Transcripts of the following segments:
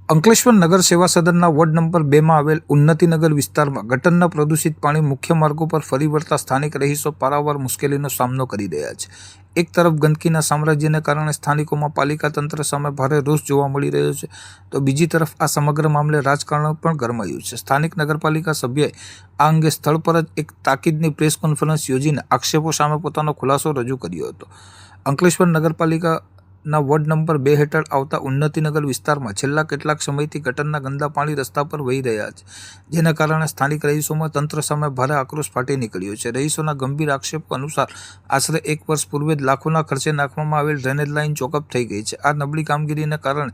અંકલેશ્વર નગર સેવા સદનના ward number 2 માં આવેલ ઉન્નતિનગર વિસ્તારમાં ગટરના પ્રદૂષિત પાણી મુખ્ય માર્ગો પર ફરી વળતા સ્થાનિક રહીશો પારાવાર મુશ્કેલીનો સામનો કરી રહ્યા છે। એક તરફ ગંદકીના સામ્રાજ્યને કારણે સ્થાનિકોમાં પાલિકા તંત્ર સામે ભારે રોષ જોવા મળી રહ્યો છે, તો બીજી તરફ આ સમગ્ર મામલે રાજકારણ પણ ગરમાયું છે। સ્થાનિક નગરપાલિકા સભ્યએ આ અંગે સ્થળ પર જ એક તાકીદની પ્રેસ કોન્ફરન્સ યોજીને આક્ષેપો સામે પોતાનો ખુલાસો રજૂ કર્યો હતો। અંકલેશ્વર નગરપાલિકા વોર્ડ નંબર 2 હેઠળ આવતા ઉન્નતિનગર વિસ્તારમાં છેલ્લા કેટલાક સમયથી ગટરના ગંદા પાણી રસ્તા પર વહી રહ્યા છે, જેના કારણે સ્થાનિક રહીશોમાં તંત્ર સામે ભારે આક્રોશ ફાટી નીકળ્યો છે। રહીશોના ગંભીર આક્ષેપો અનુસાર આશરે 1 વર્ષ પૂર્વે જ લાખોના ખર્ચે નાખવામાં આવેલ ડ્રેનેજ લાઇન ચોકઅપ થઈ ગઈ છે। આ નબળી કામગીરીને કારણે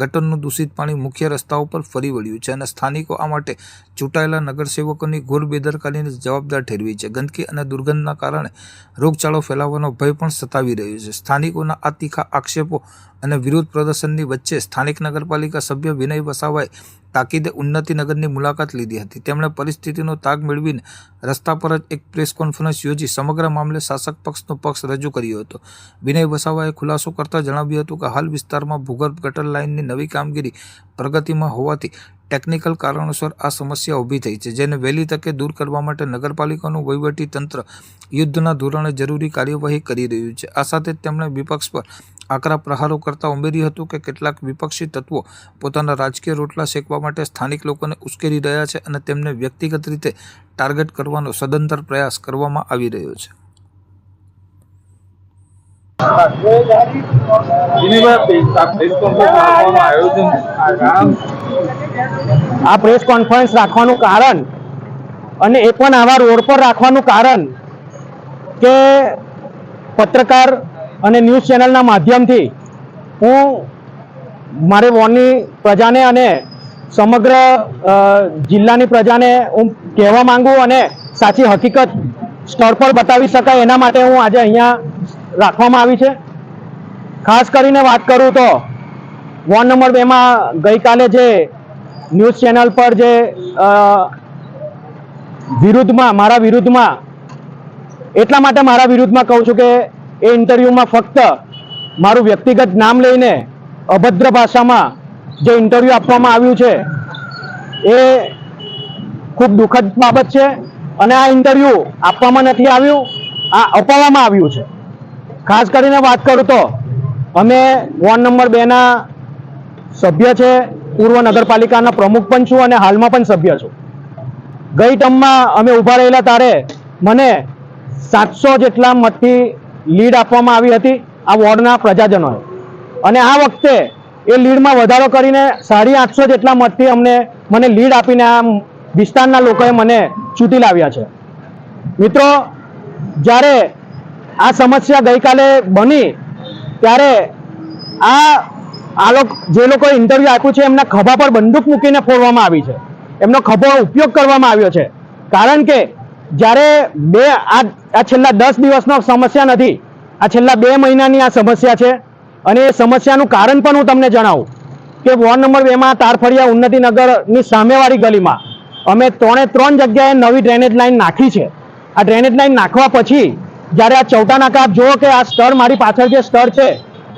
ગટરનું દૂષિત પાણી મુખ્ય રસ્તાઓ પર ફરી વળ્યું છે અને સ્થાનિકો આ માટે ચૂંટાયેલા નગરસેવકોની ઘોર બેદરકારીને જવાબદાર ઠેરવી છે। ગંદકી અને દુર્ગંધના કારણે રોગચાળો ફેલાવાનો ભય પણ સતાવી રહ્યો છે। સ્થાનિકોના આ તીખા આક્ષેપો અને વિરોધ પ્રદર્શનની વચ્ચે સ્થાનિક નગરપાલિકા સભ્ય વિનય વસાવાએ તાકીદે ઉન્નતિનગરની મુલાકાત લીધી હતી। તેમણે પરિસ્થિતિનો તાગ મેળવીને રસ્તા પર જ એક પ્રેસ કોન્ફરન્સ યોજી સમગ્ર મામલે શાસક પક્ષનો પક્ષ રજૂ કર્યો હતો। વિનય વસાવાએ ખુલાસો કરતા જણાવ્યું હતું કે હાલ વિસ્તારમાં ભૂગર્ભ ગટર લાઇનની નવી કામગીરી પ્રગતિમાં હોવાથી ટેકનિકલ કારણોસર આ સમસ્યા ઊભી થઈ છે, જેને વહેલી તકે દૂર કરવા માટે નગરપાલિકાનું વહીવટી તંત્ર યુદ્ધના ધોરણે જરૂરી કાર્યવાહી કરી રહ્યું છે। આ સાથે તેમણે વિપક્ષ પર આકરા પ્રહારો કરતા ઉમેર્યું હતું કે કેટલાક વિપક્ષી તત્વો પોતાના રાજકીય રોટલા શેકવા માટે સ્થાનિક લોકોને ઉશ્કેરી રહ્યા છે અને તેમને વ્યક્તિગત રીતે ટાર્ગેટ કરવાનો સદંતર પ્રયાસ કરવામાં આવી રહ્યો છે। આ પ્રેસ કોન્ફરન્સ રાખવાનું કારણ અને એ પણ આવા રોડ પર રાખવાનું કારણ કે પત્રકાર અને ન્યૂઝ ચેનલના માધ્યમથી હું મારી વોર્ડની પ્રજાને અને સમગ્ર જિલ્લાની પ્રજાને હું કહેવા માંગુ અને સાચી હકીકત સ્થળ પર બતાવી શકાય એના માટે હું આજે અહીંયા રાખવામાં આવી છે। ખાસ કરીને વાત કરું તો વોર્ડ નંબર 2 માં ગઈકાલે જે ન્યૂઝ ચેનલ પર જે મારા વિરુદ્ધમાં એટલા માટે મારા વિરુદ્ધમાં કહું છું કે એ ઇન્ટરવ્યૂમાં ફક્ત મારું વ્યક્તિગત નામ લઈને અભદ્ર ભાષામાં જે ઇન્ટરવ્યૂ આપવામાં આવ્યું છે એ ખૂબ દુઃખદ બાબત છે અને આ ઇન્ટરવ્યૂ આપવામાં નથી આવ્યું, આ અપાવવામાં આવ્યું છે। ખાસ કરીને વાત કરું તો અમે વોર્ડ નંબર 2 ના સભ્ય છે, પૂર્વ નગરપાલિકાના પ્રમુખ પણ છું અને હાલમાં પણ સભ્ય છું। ગઈ ટર્મમાં અમે ઊભા રહેલા ત્યારે મને 700 જેટલા મતથી લીડ આપવામાં આવી હતી આ વોર્ડના પ્રજાજનોએ અને આ વખતે એ લીડમાં વધારો કરીને 850 જેટલા મતથી મને લીડ આપીને આ વિસ્તારના લોકોએ મને ચૂંટી લાવ્યા છે। મિત્રો, જ્યારે આ સમસ્યા ગઈકાલે બની ત્યારે જે લોકોએ ઇન્ટરવ્યૂ આપ્યું છે એમના ખભા પર બંદૂક મૂકીને ફોડવામાં આવી છે, એમનો ખભો ઉપયોગ કરવામાં આવ્યો છે। કારણ કે જ્યારે આ છેલ્લા 10 દિવસનો સમસ્યા નથી, આ છેલ્લા 2 મહિનાની આ સમસ્યા છે અને એ સમસ્યાનું કારણ પણ હું તમને જણાવું કે વોર્ડ નંબર 2 માં તારફળિયા ઉન્નતિનગરની સામેવાળી ગલીમાં અમે 3 જગ્યાએ નવી ડ્રેનેજ લાઇન નાખી છે। આ ડ્રેનેજ લાઇન નાખવા પછી જ્યારે આ ચૌટા નાકા આપ જુઓ કે આ સ્તર મારી પાછળ જે સ્તર છે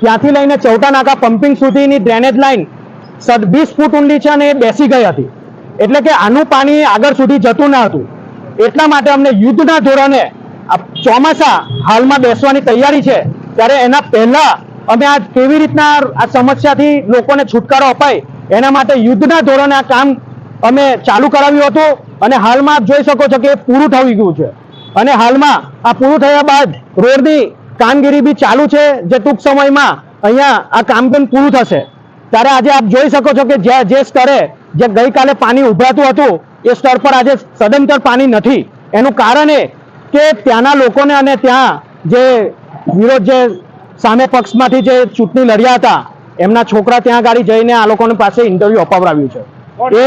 ત્યાંથી લઈને ચૌટા નાકા પમ્પિંગ સુધીની ડ્રેનેજ લાઇન 20 ફૂટ ઊંડી છે અને એ બેસી ગઈ હતી, એટલે કે આનું પાણી આગળ સુધી જતું ન હતું। એટલા માટે અમને યુદ્ધના ધોરણે ચોમાસા હાલમાં બેસવાની તૈયારી છે ત્યારે એના પહેલા અમે આ કેવી રીતના આ સમસ્યાથી લોકોને છુટકારો અપાય એના માટે યુદ્ધના ધોરણે આ કામ અમે ચાલુ કરાવ્યું હતું અને હાલમાં આપ જોઈ શકો છો કે એ પૂરું થઈ ગયું છે અને હાલમાં આ પૂરું થયા બાદ રોડની કામગીરી બી ચાલુ છે, જે ટૂંક સમયમાં અહીંયા આ કામ પણ પૂરું થશે। ત્યારે આજે આપ જોઈ શકો છો કે જે સ્તરે જે ગઈકાલે પાણી ઉભરાતું હતું એ સ્તર પર આજે સદંતર પાણી નથી। એનું કારણ એ કે ત્યાંના લોકોને અને ત્યાં જે સામે પક્ષમાંથી જે ચૂંટણી લડ્યા હતા એમના છોકરા ત્યાં ગાડી જઈને આ લોકોની પાસે ઇન્ટરવ્યૂ અપાવડાવ્યું છે। એ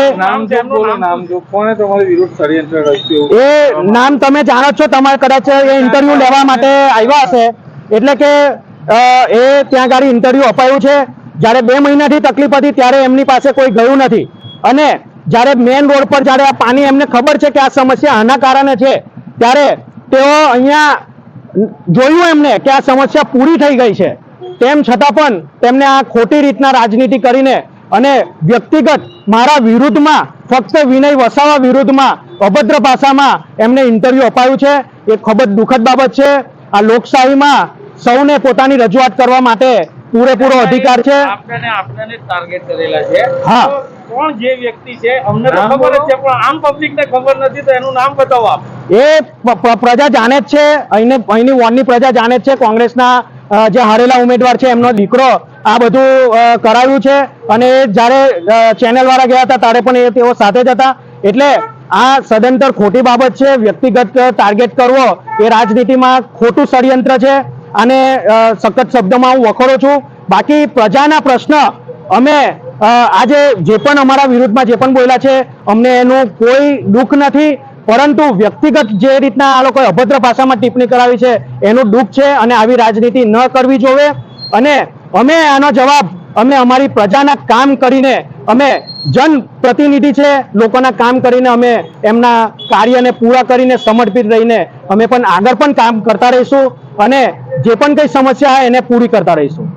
નામ તમે જાણો છો, તમારે કદાચ એ ઇન્ટરવ્યૂ લેવા માટે આવ્યા હશે, એટલે કે એ ત્યાં ગાડી ઇન્ટરવ્યૂ અપાયું છે। જ્યારે 2 મહિનાથી તકલીફ હતી ત્યારે એમની પાસે કોઈ ગયું નથી અને જ્યારે મેઇન રોડ પર જ્યારે આ પાણી એમને ખબર છે કે આ સમસ્યા આના કારણે છે ત્યારે તેઓ અહીંયા જોયું એમને કે આ સમસ્યા પૂરી થઈ ગઈ છે, તેમ છતાં પણ તેમને આ ખોટી રીતના રાજનીતિ કરીને અને વ્યક્તિગત મારા વિરુદ્ધમાં ફક્ત વિનય વસાવા વિરુદ્ધમાં અભદ્ર ભાષામાં એમને ઇન્ટરવ્યુ અપાયું છે એ ખૂબ જ દુઃખદ બાબત છે. આ લોકશાહીમાં સૌને પોતાની રજૂઆત કરવા માટે પૂરેપૂરો અધિકાર છે. આપને ટાર્ગેટ કરેલા છે. હા. તો કોણ જે વ્યક્તિ છે અમને તો ખબર જ છે પણ આમ પબ્લિકને ખબર નથી તો એનું નામ બતાવો આપ. એ પ્રજા જાણે જ છે, અહીંની વોર્ડની પ્રજા જાણે જ છે. કોંગ્રેસના જે હારેલા ઉમેદવાર છે એમનો દીકરો આ બધું કરાવ્યું છે અને જ્યારે ચેનલ વાળા ગયા હતા ત્યારે પણ તેઓ સાથે જ હતા. એટલે આ સદંતર ખોટી બાબત છે. વ્યક્તિગત ટાર્ગેટ કરવો એ રાજનીતિમાં ખોટું ષડયંત્ર છે. અને સખત શબ્દમાં હું વખોડું છું. બાકી પ્રજાના પ્રશ્ન અમે આજે જે પણ અમારા વિરુદ્ધમાં જે પણ બોલ્યા છે અમને એનું કોઈ દુઃખ નથી, પરંતુ વ્યક્તિગત જે રીતના આ લોકોએ અભદ્ર ભાષામાં ટિપ્પણી કરાવી છે એનું દુઃખ છે અને આવી રાજનીતિ ન કરવી જોઈએ. અને અમે આનો જવાબ અમે અમારી પ્રજાના કામ કરીને, અમે જનપ્રતિનિધિ છે, લોકોના કામ કરીને અમે એમના કાર્યને પૂરા કરીને સમર્પિત રહીને અમે પણ આગળ પણ કામ કરતા રહીશું અને જે પણ કંઈ સમસ્યા હોય એને પૂરી કરતા રહીશું.